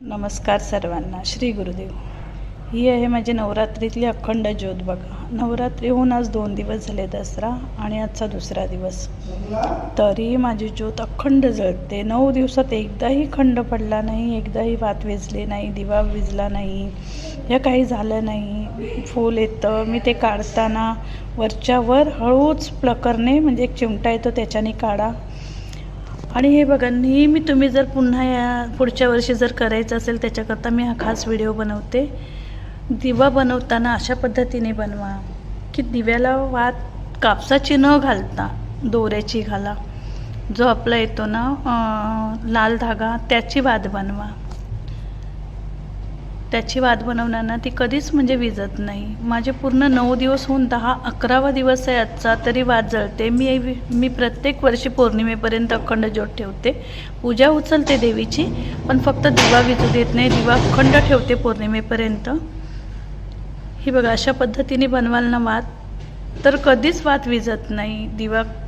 नमस्कार सर्वांना. श्री गुरुदेव. ही आहे माझी नवरात्रीतली अखंड ज्योत. बघा, नवरात्री होऊन आज 2 दिवस झाले, दसरा आणि आजचा दुसरा दिवस, तरी माझी ज्योत अखंड जळते. 9 दिवसात एकदाही खंड पडला नाही, एकदाही वात विझले नाही, दिवा विझला नाही, हे काही झालं नाही. फूल येतं, मी ते काढताना वरच्यावर हळूच प्लकरने, म्हणजे एक चिमटा येतो त्याच्याने काढा. आणि हे बघा, नेहमी तुम्ही जर पुन्हा पुढच्या वर्षी जर करायचं असेल त्याच्याकरता मी हा खास व्हिडिओ बनवते. दिवा बनवताना अशा पद्धतीने बनवा की दिव्याला वात कापसाची न घालता दोऱ्याची घाला. जो आपला येतो ना लाल धागा, त्याची वात बनवा. त्याची वात बनवताना ती कधीच म्हणजे विजत नाही. माझे पूर्ण 9 दिवस होऊन 10-11वा दिवस आहे आजचा, तरी वात जळते. मी प्रत्येक वर्षी पौर्णिमेपर्यंत अखंड ज्योत ठेवते. पूजा उचलते देवीची, पण फक्त दिवा विजू देत नाही. दिवा अखंड ठेवते पौर्णिमेपर्यंत. ही बघा, अशा पद्धतीने बनवाल ना वात, तर कधीच वात विजत नाही,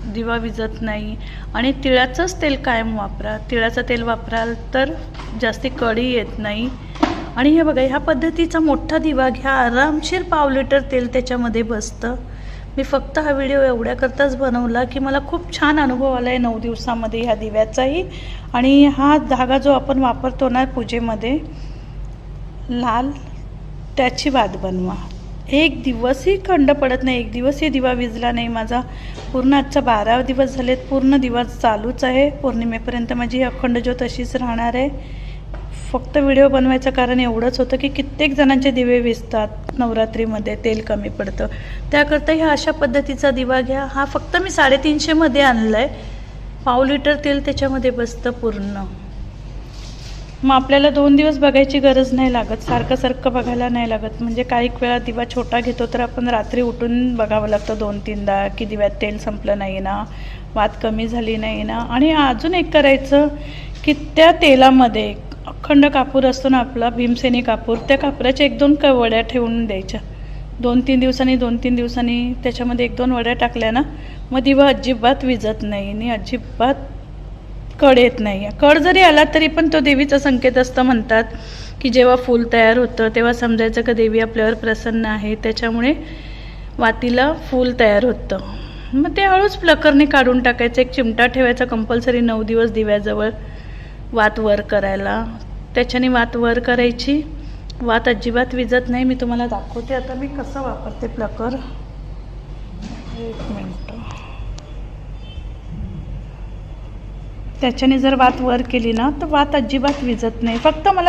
दिवा विजत नाही. आणि तिळाचंच तेल कायम वापरा. तिळाचं तेल वापराल तर जास्ती कढी येत नाही. आणि हे बघा, ह्या पद्धतीचा मोठा दिवा घ्या, आरामशीर पाव लिटर तेल त्याच्यामध्ये बसतं. मी फक्त हा व्हिडिओ एवढ्याकरताच बनवला की मला खूप छान अनुभव आला आहे 9 दिवसामध्ये ह्या दिव्याचाही. आणि हा धागा जो आपण वापरतो ना पूजेमध्ये लाल, त्याची वात बनवा. एक दिवसही खंड पडत नाही, एक दिवसही दिवा विझला नाही माझा. पूर्ण आजचा 12 दिवस झालेत, पूर्ण दिवस चालूच आहे. पौर्णिमेपर्यंत माझी अखंड ज्योत अशीच राहणार आहे. फक्त व्हिडिओ बनवायचं कारण एवढंच होतं की कित्येक जणांचे दिवे विझतात नवरात्रीमध्ये, तेल कमी पडतं. त्याकरता ह्या अशा पद्धतीचा दिवा घ्या. हा फक्त मी 350 मध्ये आणला आहे. पाव लिटर तेल त्याच्यामध्ये बसतं पूर्ण. मग आपल्याला 2 दिवस बघायची गरज नाही लागत, सारखं बघायला नाही लागत. म्हणजे काही वेळा दिवा छोटा घेतो तर आपण रात्री उठून बघावं लागतं 2-3दा की दिव्यात तेल संपलं नाही ना, वात कमी झाली नाही ना. आणि अजून एक करायचं की त्या तेलामध्ये अखंड कापूर असतो ना आपला, भीमसेनी कापूर, त्या कापराच्या 1-2 वड्या ठेवून द्यायच्या. 2-3 दिवसांनी त्याच्यामध्ये 1-2 वड्या टाकल्या ना, मग दिवा अजिबात विजत नाही आणि अजिबात कड येत नाही. कड जरी आला तरी पण तो देवीचा संकेत असतं. म्हणतात की जेव्हा फूल तयार होतं तेव्हा समजायचं का देवी आपल्यावर प्रसन्न आहे, त्याच्यामुळे वातीला फूल तयार होतं. मग ते हळूच प्लकरने काढून टाकायचं. एक चिमटा ठेवायचा कंपल्सरी 9 दिवस दिव्याजवळ वात वर करायला. त्याच्याने वात वर करायची, वात अजिबात विजत नाही. मी तुम्हाला दाखवते आता मी कसं वापरते प्लकर. 1 मिनिट. त्याच्याने जर वात वर केली ना तर वात अजिबात विजत नाही. फक्त मला